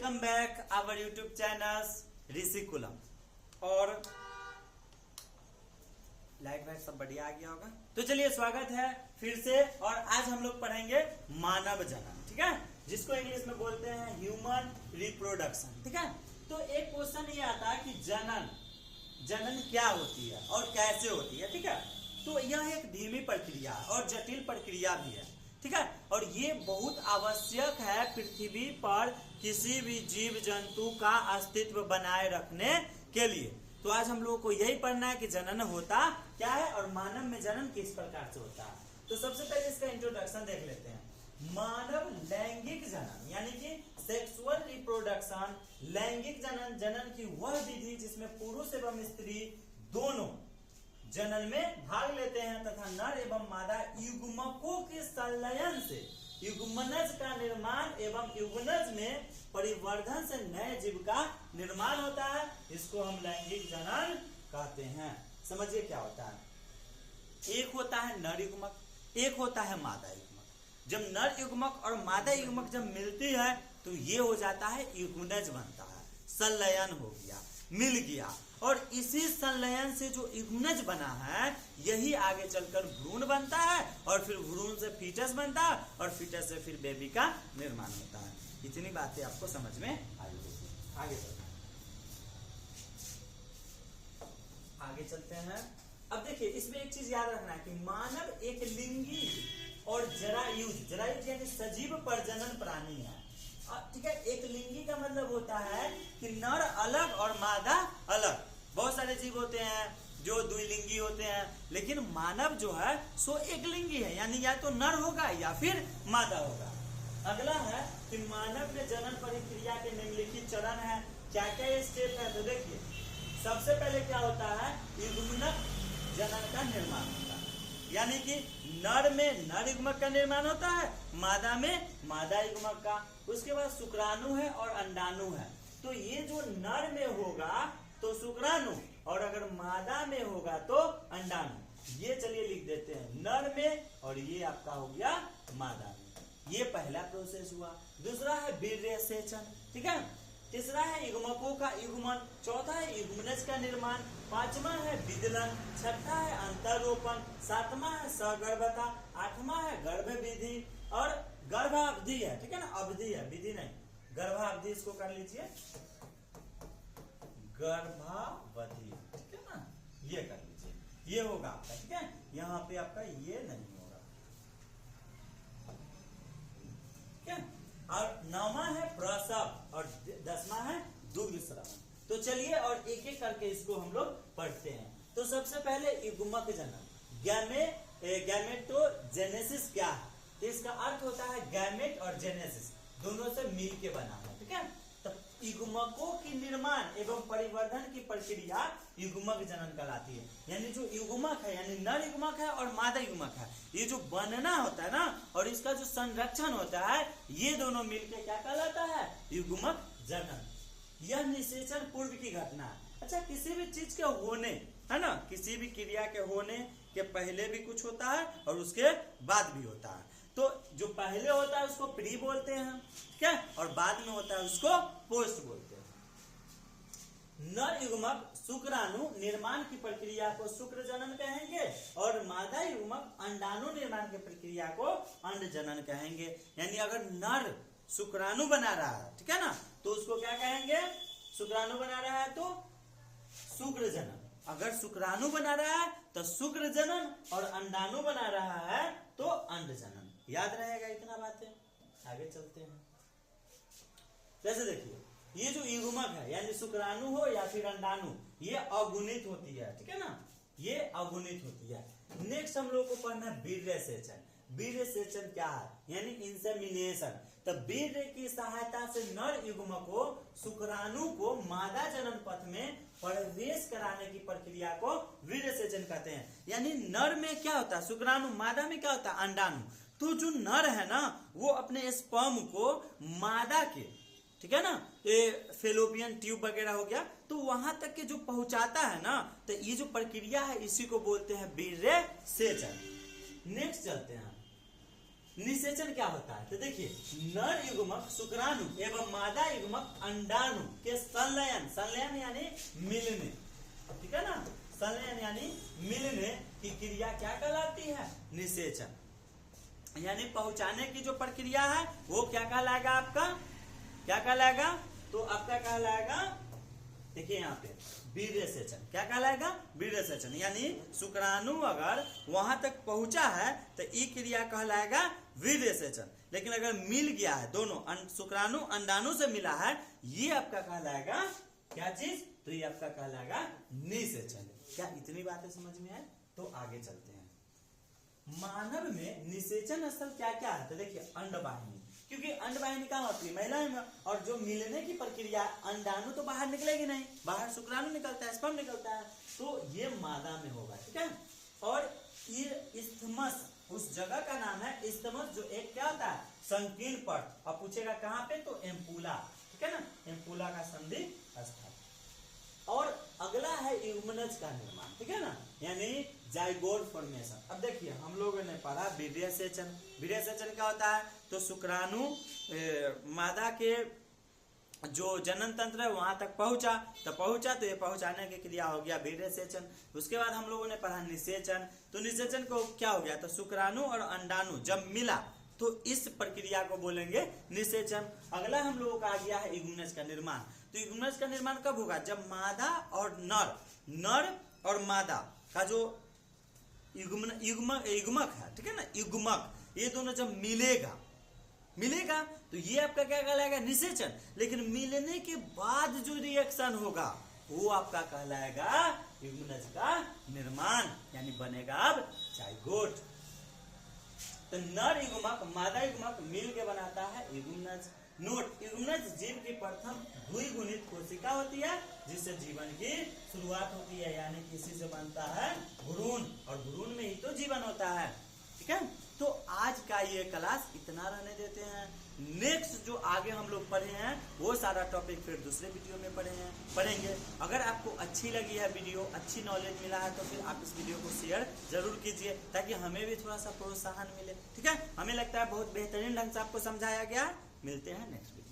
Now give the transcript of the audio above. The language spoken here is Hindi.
Welcome back our YouTube channel Rishikulam. और लाइट वाइट सब बढ़िया आ गया होगा। तो चलिए स्वागत है फिर से। और आज हम लोग पढ़ेंगे मानव जनन, ठीक है, जिसको इंग्लिश में बोलते हैं ह्यूमन रिप्रोडक्शन, ठीक है। तो एक क्वेश्चन ये आता है कि जनन क्या होती है और कैसे होती है, ठीक है। तो यह एक धीमी प्रक्रिया और जटिल प्रक्रिया भी है, ठीक है। और ये बहुत आवश्यक है पृथ्वी पर किसी भी जीव जंतु का अस्तित्व बनाए रखने के लिए। तो आज हम लोगों को यही पढ़ना है कि जनन होता क्या है और मानव में जनन किस प्रकार से होता है। तो सबसे पहले इसका इंट्रोडक्शन देख लेते हैं। मानव लैंगिक जनन यानी कि सेक्सुअल रिप्रोडक्शन, लैंगिक जनन, जनन की वह विधि जिसमें पुरुष एवं स्त्री दोनों जनन में भाग लेते हैं तथा नर एवं मादा युग्मकों के संलयन से युग्मनज का निर्माण एवं युग्मनज में परिवर्धन से नए जीव का निर्माण होता है। इसको हम लैंगिक जनन कहते हैं। समझिए क्या होता है। एक होता है नर युग्मक, एक होता है मादा युग्मक। जब नर युग्मक और मादा युग्मक जब मिलती है तो ये हो जाता है युग्मनज बनता है, संलयन हो गया, मिल गया। और इसी संलयन से जो युग्मनज बना है यही आगे चलकर भ्रूण बनता है और फिर भ्रूण से फीटस बनता है और फीटस से फिर बेबी का निर्माण होता है। इतनी बातें आपको समझ में आई होगी। आगे चलते हैं। अब देखिए इसमें एक चीज याद रखना है कि मानव एक लिंगी और जरायुज यानी सजीव प्रजनन प्राणी है, ठीक है। एक लिंगी का मतलब होता है कि नर अलग और मादा अलग। बहुत सारे जीव होते हैं जो द्विलिंगी होते हैं, लेकिन मानव जो है सो एक लिंगी है, यानी या तो नर होगा या फिर मादा होगा। अगला है कि मानव में जनन प्रक्रिया के निम्नलिखित चरण है। क्या क्या ये स्टेप है? तो देखिए सबसे पहले क्या होता है, युग्मनक जनन का निर्माण होता है, यानी कि नर में नर युग्मक का निर्माण होता है, मादा में मादा युग्मक का। उसके बाद शुक्राणु है और अंडाणु है। तो ये जो नर में होगा तो शुक्राणु और अगर मादा में होगा तो अंडाणु। ये चलिए लिख देते हैं नर में और ये आपका हो गया मादा में। ये पहला प्रोसेस हुआ। दूसरा है वीर्य सेचन, ठीक है। तीसरा है युग्मकों का युग्मन। चौथा है युग्मनज का निर्माण। पांचवा है विदलन। छठा है अंतरोपण। सातवां है सगर्भता। आठवां है गर्भविधि और गर्भावधि है, ठीक है ना। अवधि है, विधि नहीं, गर्भावधि। इसको कर लीजिए गर्भावधि, ठीक है ना। ये कर लीजिए, ये होगा आपका, ठीक है। यहाँ पे आपका ये नहीं होगा, ठीक है। और 9वां है प्रसव और 10वां है दुग्ध स्रावन। तो चलिए और एक एक करके इसको हम लोग पढ़ते हैं। तो सबसे पहले युग्मक जनन, गैमेटोजेनेसिस क्या है? तो इसका अर्थ होता है गैमेट और जेनेसिस दोनों से मिल के बना है, ठीक है। तो युग्मकों की निर्माण एवं परिवर्धन की प्रक्रिया युग्मक जनन कहलाती है। यानी जो युग्मक है यानी नर युग्मक है और मादा युग्मक है, ये जो बनना होता है ना और इसका जो संरक्षण होता है ये दोनों मिलके क्या कहलाता है? युग्मक जनन। यह निषेचन पूर्व की घटना है। अच्छा, किसी भी चीज के होने, है ना, किसी भी क्रिया के होने के पहले भी कुछ होता है और उसके बाद भी होता है। तो जो पहले होता है उसको प्री बोलते हैं, क्या, और बाद में होता है उसको पोस्ट बोलते हैं। नर युग्मक शुक्राणु निर्माण की प्रक्रिया को शुक्र जनन कहेंगे और मादा युग्मक अंडाणु निर्माण की प्रक्रिया को अंड जनन कहेंगे। यानी अगर नर शुक्राणु बना रहा है, ठीक है ना, तो उसको क्या कहेंगे? शुक्राणु बना रहा है तो शुक्र जनन। अगर शुक्राणु बना रहा है तो शुक्र जनन और अंडाणु बना रहा है तो अंड जनन। याद रहेगा इतना बातें। आगे चलते हैं। जैसे देखिए ये जो युग्मक है यानी शुक्राणु हो या फिर अंडाणु, ये अगुणित होती है, ठीक है ना, ये अगुणित होती है। नेक्स्ट हम लोग को पढ़ना है वीर्य सेचन। वीर्य सेचन क्या है? यानी इंसेमिनेशन। तो वीर्य की सहायता से नर युग्मक को शुक्राणु को मादा जनन पथ में प्रवेश कराने की प्रक्रिया को वीर्य सेचन कहते हैं। यानी नर में क्या होता है? शुक्राणु। मादा में क्या होता है? अंडाणु। तो जो नर है ना वो अपने स्पर्म को मादा के, ठीक है ना, ये फेलोपियन ट्यूब वगैरह हो गया, तो वहां तक के जो पहुंचाता है ना, तो ये जो प्रक्रिया है इसी को बोलते हैं वीर्य सेचन। नेक्स्ट चलते हैं। निषेचन क्या होता है? तो देखिए, नर युग्मक शुक्राणु एवं मादा युग्मक अंडाणु के संलयन, संलयन यानी मिलने, ठीक है ना, संलयन यानी मिलने की क्रिया क्या कहलाती है? निषेचन। यानी पहुंचाने की जो प्रक्रिया है वो क्या कहलाएगा आपका? क्या कहलाएगा? तो आपका कहलाएगा, देखिए यहाँ पे वीर्य सेचन। क्या कहलाएगा? वीर्य सेचन। यानी शुक्राणु अगर वहां तक पहुंचा है तो ये क्रिया कहलाएगा वीर्य सेचन। लेकिन अगर मिल गया है दोनों, शुक्राणु अंडाणु से मिला है, ये आपका कहलाएगा क्या चीज? तो ये आपका कहलाएगा निषेचन। क्या इतनी बातें समझ में आए? तो आगे चलते हैं। मानव में निषेचन स्थल क्या क्या है? तो देखिए, अंडवाहिनी, क्योंकि अंडवाहिनी कहाँ होती है? महिला में। और जो मिलने की प्रक्रिया, अंडाणु तो बाहर निकलेगी नहीं, बाहर शुक्राणु निकलता है, स्पर्म निकलता है, तो ये मादा में होगा, ठीक है। और इस्थमस, उस जगह का नाम है इस्थमस, जो एक क्या होता है? संकीर्ण पर्त। अब पूछेगा कहाँ पे? तो एम्पुला, ठीक है ना, एम्पुला का संधि स्थल। और अगला है युग्मनज का निर्माण, ठीक है ना, यानी जाइगोट फॉर्मेशन। अब देखिए, हम लोगों ने पढ़ा वीर्य सेचन। वीर्य सेचन क्या होता है? तो शुक्राणु मादा के जो जनन तंत्र है वहां तक पहुंचा, तो ये पहुंचाने की क्रिया हो गया वीर्य सेचन। उसके बाद हम लोगों ने पढ़ा निषेचन। तो निषेचन को क्या हो गया? तो शुक्राणु और अंडाणु जब मिला तो इस प्रक्रिया को बोलेंगे निषेचन। अगला हम लोगों का आ गया है युग्मनज का निर्माण। तो युग्मनज का निर्माण कब होगा? जब मादा और नर और मादा का जो युग्मक है, ठीक है ना, युग्मक, ये दोनों जब मिलेगा तो ये आपका क्या कहलाएगा? निषेचन। लेकिन मिलने के बाद जो रिएक्शन होगा वो आपका कहलाएगा युग्मनज का निर्माण, यानी बनेगा अब जाइगोट। तो नर युग्मक मादा युग्मक मिल के बनाता है युग्मनज। नोट, युग्मनज जीव की प्रथम द्विगुणित कोशिका होती है जिससे जीवन की शुरुआत होती है, यानी इसी से बनता है भ्रूण, और भ्रूण में ही तो जीवन होता है, ठीक है। तो आज का ये क्लास इतना रहने देते हैं। नेक्स्ट जो आगे हम लोग पढ़े हैं वो सारा टॉपिक फिर दूसरे वीडियो में पढ़ेंगे। अगर आपको अच्छी लगी है वीडियो, अच्छी नॉलेज मिला है, तो फिर आप इस वीडियो को शेयर जरूर कीजिए ताकि हमें भी थोड़ा सा प्रोत्साहन मिले, ठीक है। हमें लगता है बहुत बेहतरीन ढंग से आपको समझाया गया। मिलते हैं नेक्स्ट वीडियो।